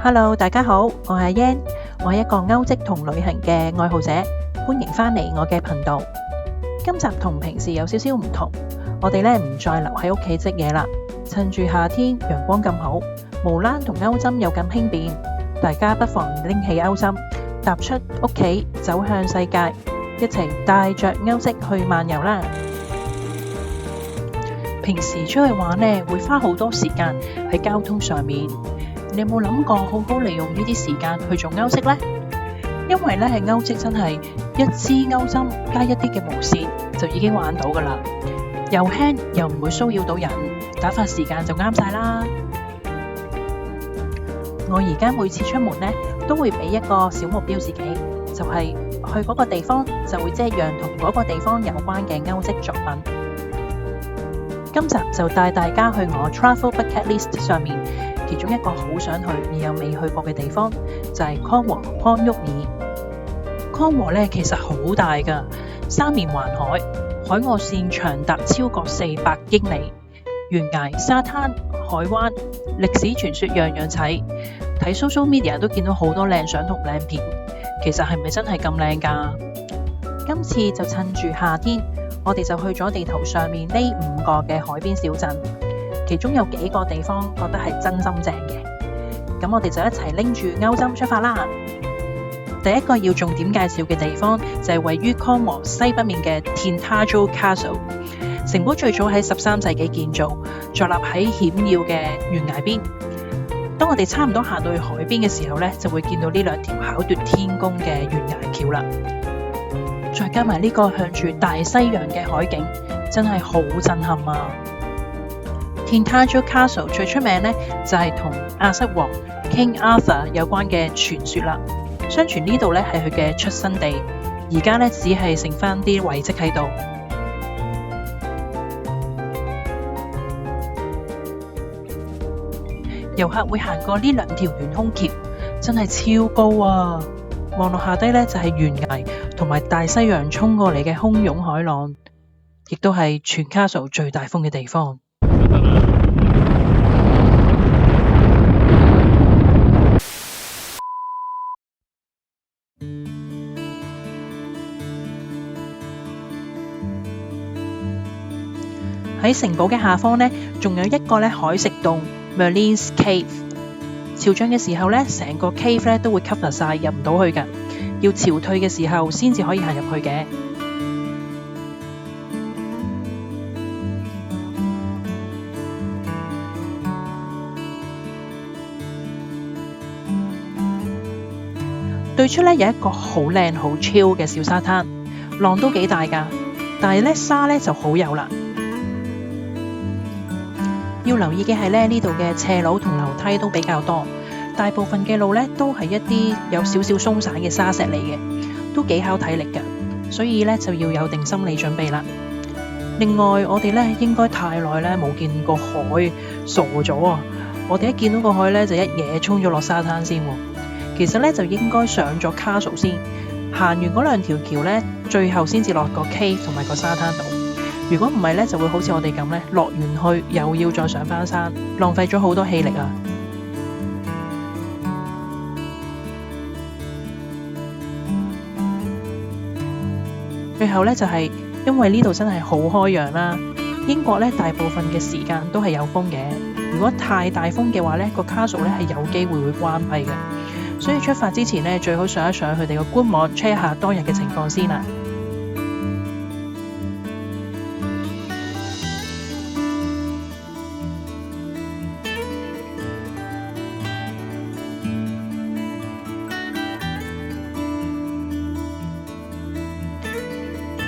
Hello，大家好，我係 Yan，我係一個歐職同旅行嘅愛好者，歡迎返嚟我嘅頻道。今集同平時有少少唔同，我哋咧唔再留喺屋企織嘢啦，趁住夏天陽光咁好，毛冷同鈎針又咁輕便，大家不妨拎起鈎針，踏出屋企走向世界，一齊帶着鈎織去漫遊啦！平時出去玩呢，會花好多時間喺交通上面。你有冇諗過好好利用呢啲時間去做鈎織呢？因為咧係鈎織真係一支鈎針加一啲嘅毛線就已經玩到噶啦，又輕又唔會騷擾到人，打發時間就啱晒啦。我而家每次出門呢，都會俾一個小目標自己，就係去嗰個地方就會織一樣同嗰個地方有關嘅鈎織作品。今集就帶大家去我 Travel Bucket List 上面其中一個好想去而又未去過嘅地方，就係康沃爾。康沃咧其實好大㗎，三面環海，海岸線長達超過400英里，懸崖、沙灘、海灣，歷史傳說樣樣齊。睇 social media 都見到好多靚相同靚片，其實係咪真係咁靚㗎？今次就趁住夏天，我哋就去咗地圖上面呢5個嘅海邊小鎮，其中有幾個地方覺得係真心正嘅，咁我哋就一齊拎住鈎針出發啦。第一個要重點介紹嘅地方就係位於康沃西北面嘅 Tintagel Castle。城堡最早喺13世紀建造，坐落喺險要嘅懸崖邊。當我哋差唔多行到去海邊嘅時候呢，就會見到呢2條巧奪天工嘅懸崖橋啦。再加埋呢個向住大西洋嘅海景，真係好震撼啊！ Tintagel Castle 最出名呢，就係同亞瑟王 King Arthur 有關嘅傳說啦。相傳呢度呢係佢嘅出生地，而家呢只係剩翻啲遺跡喺度。遊客會行過呢2條懸空橋，真係超高啊！望落下低呢，就係懸崖同埋大西洋衝過嚟嘅洶湧海浪，亦都係全 Castle 最大風嘅地方。喺城堡嘅下方呢，仲有一個海蝕洞 Merlin's Cave。潮漲嘅時候呢，成個 cave 呢都會 cover 晒，入唔到去㗎。要潮退嘅時候先至可以行入去嘅。對出呢有一個好靚好 chill 嘅小沙灘，浪都幾大㗎，但係呢沙呢就好幼啦。要留意嘅係呢度嘅斜路同樓梯都比較多，大部分嘅路呢都係一啲有少少鬆散嘅沙石嚟嘅，都幾考體力㗎，所以呢就要有定心理準備啦。另外我哋呢應該太耐呢冇見過海，傻咗啊！我哋一見到個海呢就一嘢衝咗落沙灘先喎。其實呢就應該上咗 Castle 先，行完嗰2條橋呢，最後先至落個 cave 同埋個沙灘度。如果唔係呢，就會好似我哋咁呢，落完去又要再上返山，浪費咗好多氣力啊！最後呢，就係因為呢度真係好開揚啦，英國呢大部分嘅時間都係有風嘅，如果太大風嘅話呢，個 Castle 呢係有機會會關閉嘅，所以出發之前呢，最好上一上佢哋個官網 check 下當日嘅情況先啦。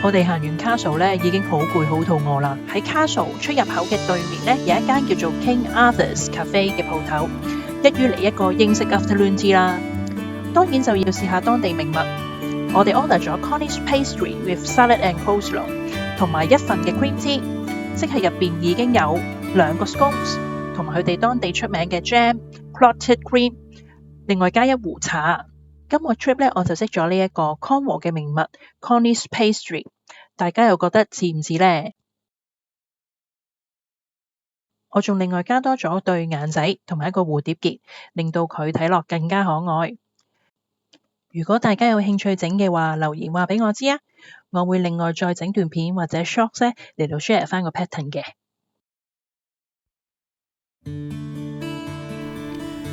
我哋行完 Castle 呢已經好攰好肚餓啦。喺 Castle 出入口嘅對面呢，有一間叫做 King Arthur's Cafe 嘅鋪頭，一於嚟一個英式 afternoon tea 啦。當然就要試下當地名物。我哋 order 咗 Cornish pastry with salad and coleslaw， 同埋1份嘅 cream tea， 即係入邊已經有2個 scones， 同埋佢哋當地出名嘅 jam、clotted cream， 另外加一壺茶。今個 trip 呢，我就識咗呢一個康沃嘅名物 Cornish pastry， 大家又覺得似唔似呢？我仲另外加多咗對眼仔同埋一個蝴蝶結，令到佢睇落更加可愛。如果大家有興趣整嘅話，留言話俾我知啊，我會另外再整段片或者 shorts 嚟到 share 翻個 pattern 嘅。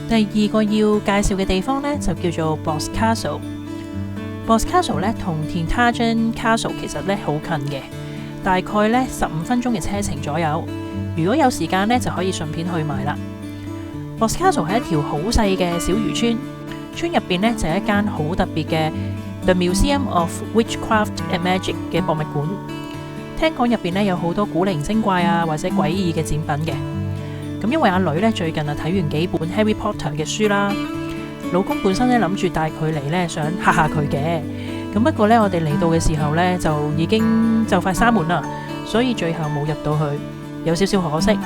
第二個要介紹嘅地方呢，就叫做 Boscastle。Boscastle 呢同 Tintagel Castle 其實呢好近嘅，大概呢15分鐘嘅車程左右。如果有時間呢，就可以順便去埋啦。Boscastle 係一條好細嘅小漁村，村入邊呢就係一間好特別嘅 The Museum of Witchcraft and Magic 嘅博物館。聽講入邊呢有好多古靈精怪啊或者詭異嘅展品嘅。咁因為阿女呢最近睇完幾本 Harry Potter 嘅書啦，老公本身呢諗住帶佢嚟呢想嚇下佢嘅，咁不過呢我哋嚟到嘅時候呢就已經就快閂門啦，所以最後冇入到去，有少少可惜。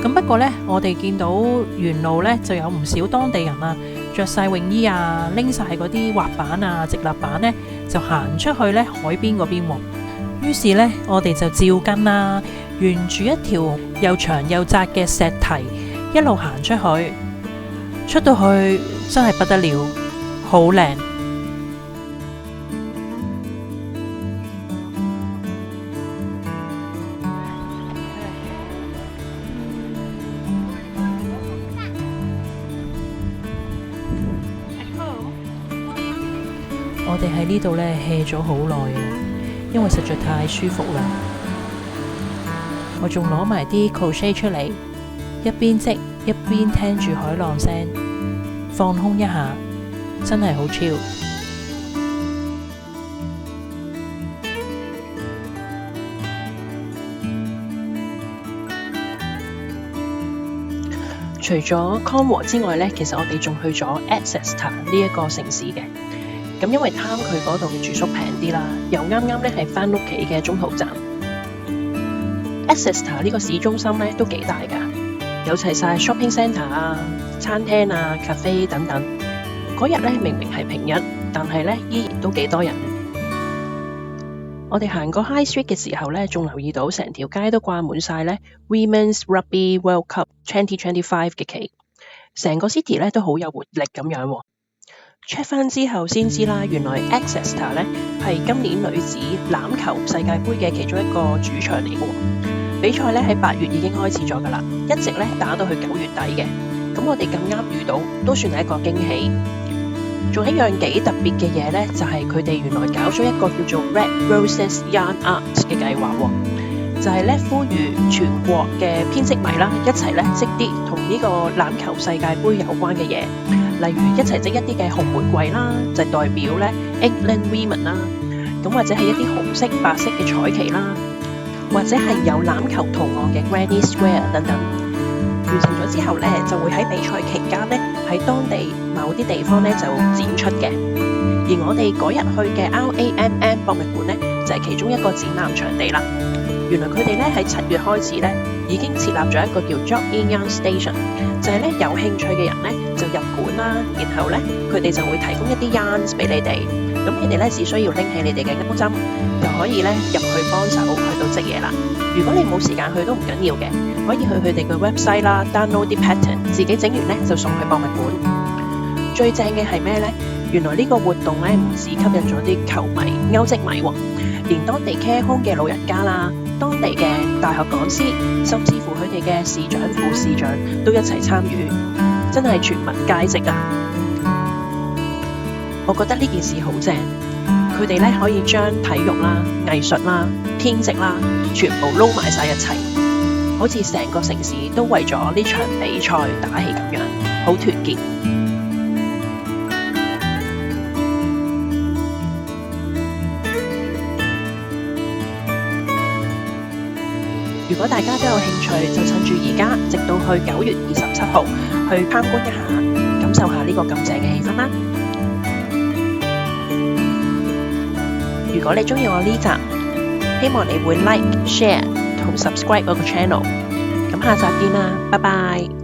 咁不過呢我哋見到沿路呢就有唔少當地人啊，着晒泳衣啊，拎晒嗰啲滑板啊、直立板呢，就行出去呢海邊嗰邊喎。於是呢我哋就照跟啦，沿住一條又長又窄嘅石堤一路行出去，出到去真係不得了，好靚。我哋喺呢度呢 hea 咗好耐啊，因為實在太舒服啦。我仲攞埋啲 crochet 出嚟，一邊織一邊聽住海浪聲，放空一下，真係好 chill。除咗康和之外呢，其實我哋仲去咗 Exeter 呢一個城市嘅。咁因為貪佢嗰度嘅住宿平啲啦，又啱啱呢係返屋企嘅中途站。Exeter 呢個市中心呢都幾大㗎，有齊晒 shopping centre 啊、餐廳啊、cafe 等等。嗰日呢明明係平日，但係呢依然都幾多人。我哋行過 High Street 嘅時候呢，仲留意到成條街都掛滿晒呢 Women's Rugby World Cup 2025嘅旗，成個 city 呢都好有活力咁樣喎。check 翻之後先知啦，原來 Exeter 呢係今年女子欖球世界盃嘅其中一個主場嚟嘅喎。比賽呢喺8月已經開始咗㗎啦，一直呢打到去9月底嘅。咁我哋咁啱遇到，都算係一個驚喜。仲有一樣幾特別嘅嘢呢，就係佢哋原來搞咗一個叫做 Red Roses Yarn Art 嘅計劃喎，就係呢呼籲全國嘅編織迷啦一齊呢織啲同呢個欖球世界盃有關嘅嘢。例如一齊織一啲嘅紅玫瑰啦，就代表咧 England Women 啦，咁或者係一啲紅色、白色嘅彩旗啦，或者係有欖球圖案嘅 Granny Square 等等。完成咗之後咧，就會喺比賽期間咧喺當地某啲地方咧就展出嘅。而我哋嗰日去嘅 RAMM 博物館咧，就係其中一個展覽場地啦。原來佢哋咧喺7月開始咧已經設立咗一個叫 Drop In Yarn Station， 就係咧有興趣嘅人咧就入館啦，然後咧佢哋就會提供一啲 yarns 俾你哋，咁你哋咧只需要拎起你哋嘅鈎針，就可以咧入去幫手去到織嘢啦。如果你冇時間去都唔緊要嘅，可以去佢哋嘅 website 啦 ，download 啲 pattern， 自己整完咧就送去博物館。最正嘅係咩咧？原來呢個活動咧唔止吸引咗啲球迷、歐織迷喎，連當地 care home 嘅老人家啦、當地嘅大學講師，甚至乎佢哋嘅市長、副市長都一齊參與，真係全民皆織啊！我覺得呢件事好正，佢哋咧可以將體育啦、藝術啦、編織啦，全部撈埋晒一齊，好似成個城市都為咗呢場比賽打氣咁樣，好團結。如果大家都有興趣，就趁住而家，直到去9月27號去參觀一下，感受下呢個咁正嘅氣氛啦。如果你鍾意我呢集，希望你會 like、share 同 subscribe 我個 channel。咁下集見啦，拜拜。